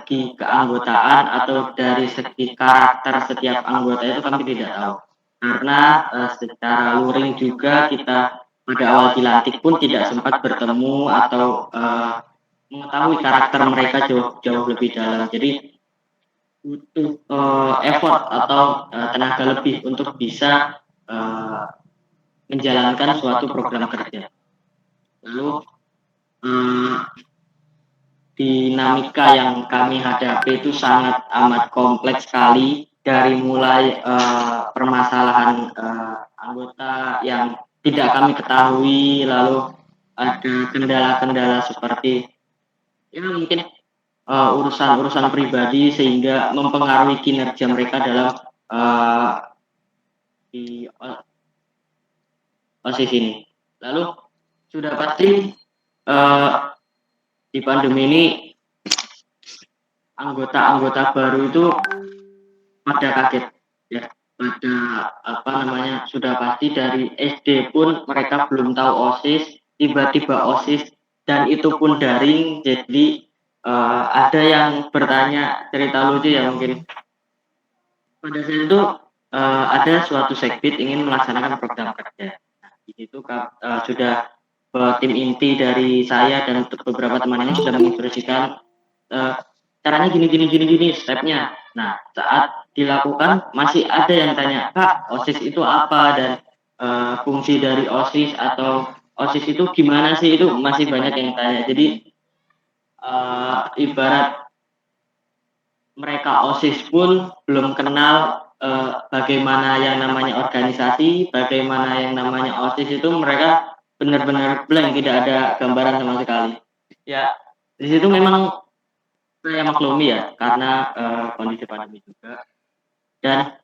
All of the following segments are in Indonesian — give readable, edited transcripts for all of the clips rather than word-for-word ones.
segi keanggotaan atau dari segi karakter setiap anggota itu kami tidak tahu. Karena secara luring juga kita pada awal dilantik pun tidak sempat bertemu atau mengetahui karakter mereka jauh lebih dalam. Jadi butuh effort atau tenaga lebih untuk bisa menjalankan suatu program kerja. Lalu dinamika yang kami hadapi itu sangat amat kompleks sekali, dari mulai permasalahan anggota yang tidak kami ketahui, lalu ada kendala-kendala seperti ya mungkin urusan-urusan pribadi sehingga mempengaruhi kinerja mereka dalam di OSIS ini. Lalu sudah pasti di pandemi ini anggota-anggota baru itu pada kaget ya, pada apa namanya, sudah pasti dari SD pun mereka belum tahu OSIS, tiba-tiba OSIS dan itu pun daring. Jadi ada yang bertanya, cerita lucu ya mungkin, pada saat itu ada suatu sekbid ingin melaksanakan program kerja. Nah, di situ sudah tim inti dari saya dan beberapa teman yang sudah menginstruksikan caranya gini stepnya. Nah, saat dilakukan masih ada yang tanya, Kak, OSIS itu apa, dan fungsi dari OSIS atau OSIS itu gimana sih, itu masih banyak yang tanya. Jadi ibarat mereka OSIS pun belum kenal bagaimana yang namanya organisasi, bagaimana yang namanya OSIS, itu mereka benar-benar blank, tidak ada gambaran sama sekali. Ya, di situ memang saya maklumi ya, karena kondisi pandemi juga. Dan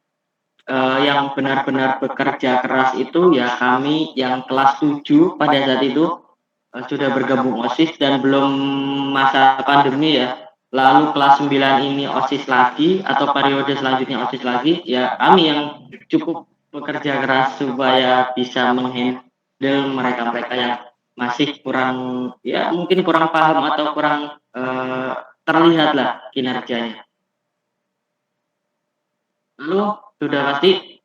yang benar-benar bekerja keras itu ya kami yang kelas 7 pada saat itu sudah bergabung OSIS dan belum masa pandemi ya. Lalu kelas 9 ini OSIS lagi atau periode selanjutnya OSIS lagi, ya kami yang cukup bekerja keras supaya bisa menghandle mereka-mereka yang masih kurang, ya mungkin kurang paham atau kurang terlihat lah kinerjanya. Lalu sudah pasti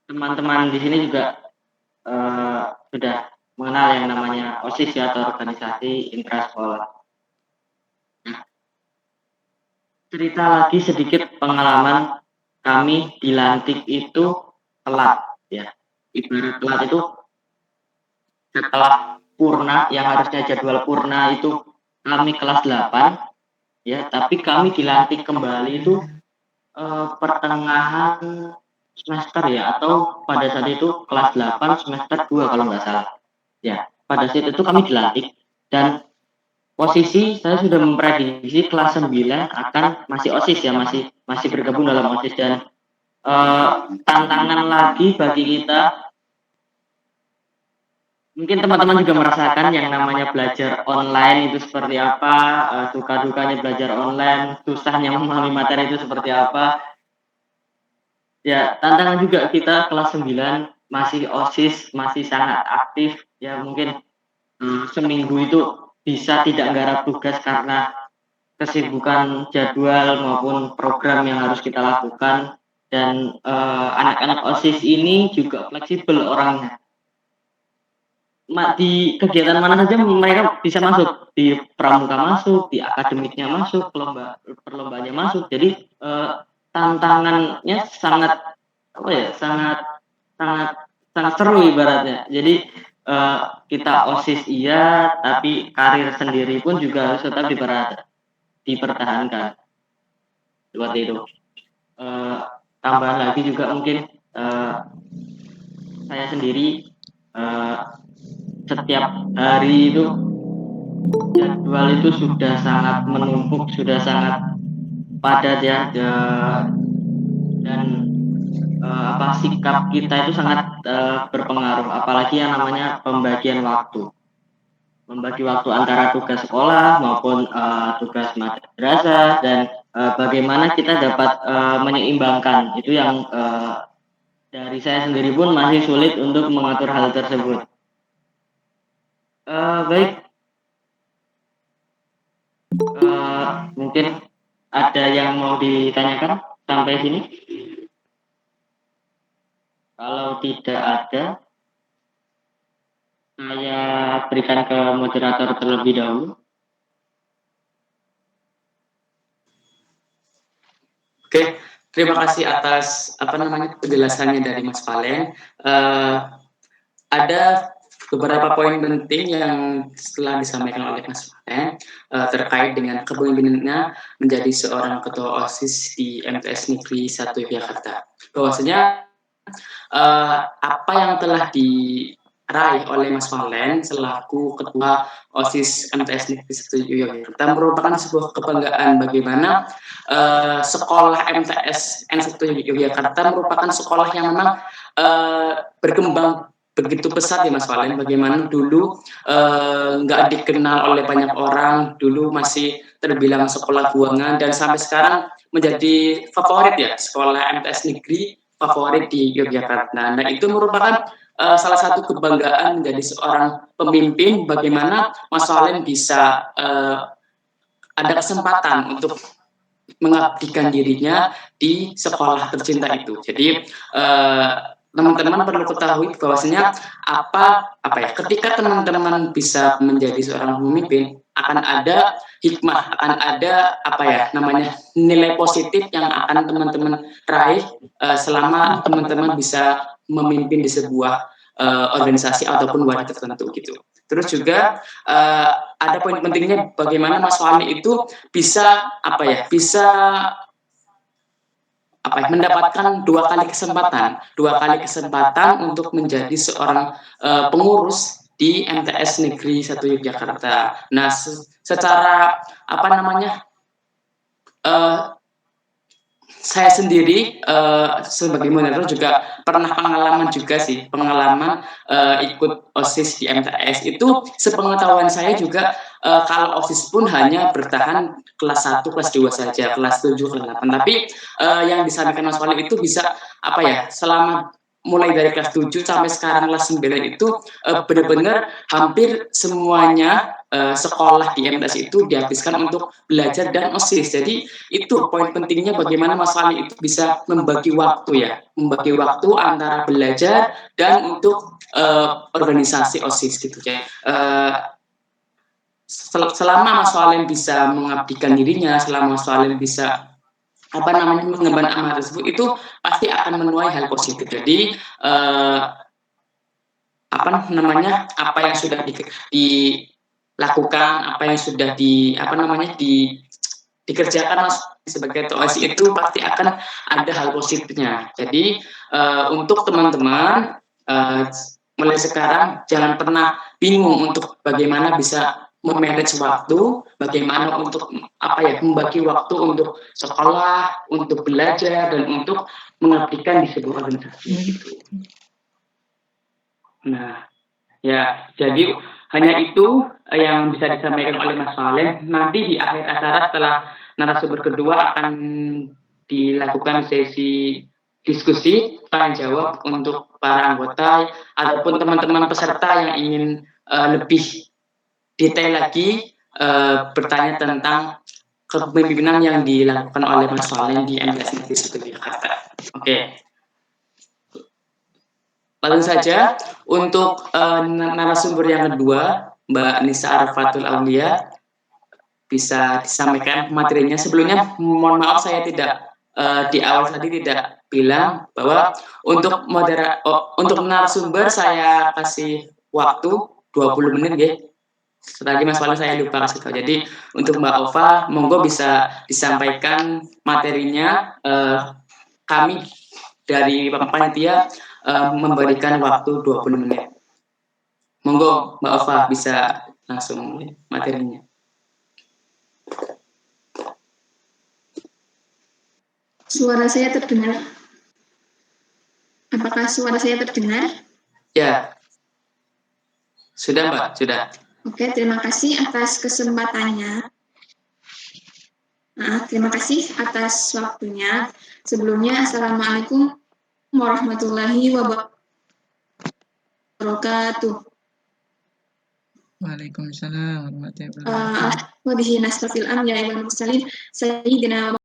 teman-teman di sini juga sudah mengenal yang namanya OSIS ya, atau organisasi intrasekolah. Nah, cerita lagi sedikit pengalaman kami dilantik itu telat ya. Ibarat telat itu setelah purna, yang harusnya jadwal purna itu kami kelas 8 ya, tapi kami dilantik kembali itu pertengahan semester ya, atau pada saat itu kelas 8 semester 2 kalau nggak salah. Ya, pada saat itu kami dilantik dan posisi saya sudah memprediksi kelas 9 akan masih OSIS ya, masih bergabung dalam OSIS. Dan tantangan lagi bagi kita, mungkin teman-teman juga merasakan yang namanya belajar online itu seperti apa, suka-dukanya belajar online, susahnya memahami materi itu seperti apa. Ya, tantangan juga kita kelas 9 masih OSIS, masih sangat aktif ya, mungkin seminggu itu bisa tidak nggarap tugas karena kesibukan jadwal maupun program yang harus kita lakukan. Dan anak-anak OSIS ini juga fleksibel orangnya. Di kegiatan mana saja mereka bisa masuk, di pramuka masuk, di akademiknya masuk, perlombanya masuk. Jadi tantangannya sangat apa ya, sangat seru ibaratnya. Jadi kita OSIS iya, tapi karir sendiri pun juga harus tetap dipertahankan seperti itu. Tambahan lagi juga mungkin saya sendiri setiap hari itu jadwal itu sudah sangat menumpuk, sudah sangat padat ya, dan sikap kita itu sangat berpengaruh, apalagi yang namanya pembagian waktu, membagi waktu antara tugas sekolah maupun tugas madrasah, dan bagaimana kita dapat menyeimbangkan itu, yang dari saya sendiri pun masih sulit untuk mengatur hal tersebut. Baik, mungkin Ada yang mau ditanyakan sampai sini? Kalau tidak ada, saya berikan ke moderator terlebih dahulu. Oke, terima kasih atas penjelasannya dari Mas Valen. Ada beberapa poin penting yang setelah disampaikan oleh Mas Valen terkait dengan kepemimpinannya menjadi seorang ketua OSIS di MTS Negeri 1 Yogyakarta. Bahwasanya apa yang telah diraih oleh Mas Valen selaku ketua OSIS MTS Negeri 1 Yogyakarta merupakan sebuah kebanggaan bagaimana sekolah MTS N1 Yogyakarta merupakan sekolah yang memang berkembang begitu pesat ya Mas Valen. Bagaimana dulu nggak dikenal oleh banyak orang, dulu masih terbilang sekolah buangan, dan sampai sekarang menjadi favorit ya, sekolah MTS negeri favorit di Yogyakarta. Nah, itu merupakan salah satu kebanggaan menjadi seorang pemimpin, bagaimana Mas Valen bisa ada kesempatan untuk mengabdikan dirinya di sekolah tercinta itu. Jadi teman-teman perlu ketahui bahwasanya ketika teman-teman bisa menjadi seorang pemimpin, akan ada hikmah, akan ada nilai positif yang akan teman-teman raih selama teman-teman bisa memimpin di sebuah organisasi ataupun wadah tertentu gitu. Terus juga ada poin pentingnya bagaimana Mas Fahmi itu bisa mendapatkan dua kali kesempatan untuk menjadi seorang pengurus di MTS Negeri 1 Yogyakarta. Nah, secara saya sendiri sebagai moderator juga pernah pengalaman ikut OSIS di MTS itu. Sepengetahuan saya juga kalau OSIS pun hanya bertahan kelas 1, kelas 2 saja, kelas 7, kelas 8. Tapi yang disampaikan Mas Walid itu bisa selama mulai dari kelas 7 sampai sekarang kelas 9 itu benar-benar hampir semuanya sekolah di MTS itu dihabiskan untuk belajar dan OSIS. Jadi itu poin pentingnya bagaimana Mas Fahmi itu bisa membagi waktu antara belajar dan untuk organisasi OSIS gitu ya. Selama Mas Fahmi bisa mengabdikan dirinya, selama Mas Fahmi bisa mengemban amanah tersebut, itu pasti akan menuai hal positif. Jadi apa yang sudah dilakukan, apa yang sudah dikerjakan Mas sebagai ketua OSIS itu pasti akan ada hal positifnya. Jadi untuk teman-teman mulai sekarang jangan pernah bingung untuk bagaimana bisa memanage waktu, bagaimana untuk membagi waktu untuk sekolah, untuk belajar, dan untuk mengabdikan di sebuah organisasi gitu. Nah, ya, jadi hanya itu yang bisa disampaikan oleh Mas Valen. Nanti di akhir acara setelah narasumber kedua akan dilakukan sesi diskusi tanya jawab untuk para anggota ataupun teman-teman peserta yang ingin lebih detail lagi bertanya tentang kepemimpinan yang dilakukan oleh Mas Valen di MTS Negeri 1 Jakarta. Oke. Langsung saja untuk narasumber yang kedua, Mbak Nisa Arfatul Aulia, bisa disampaikan materinya. Sebelumnya mohon maaf saya tidak di awal tadi tidak bilang bahwa untuk untuk narasumber saya kasih waktu 20 menit ya. Tadi Mas Wali saya lupa kasih tahu. Jadi untuk Mbak Ova, monggo bisa disampaikan materinya. Kami dari panitia memberikan waktu 20 menit. Monggo Mbak Ova bisa langsung materinya. Suara saya terdengar? Apakah suara saya terdengar? Ya. Sudah Mbak, sudah. Oke, terima kasih atas kesempatannya. Terima kasih atas waktunya. Sebelumnya, Assalamualaikum warahmatullahi wabarakatuh. Waalaikumsalam warahmatullahi wabarakatuh. Wabihi nasta'fil am ya iwan mursalin sayyidina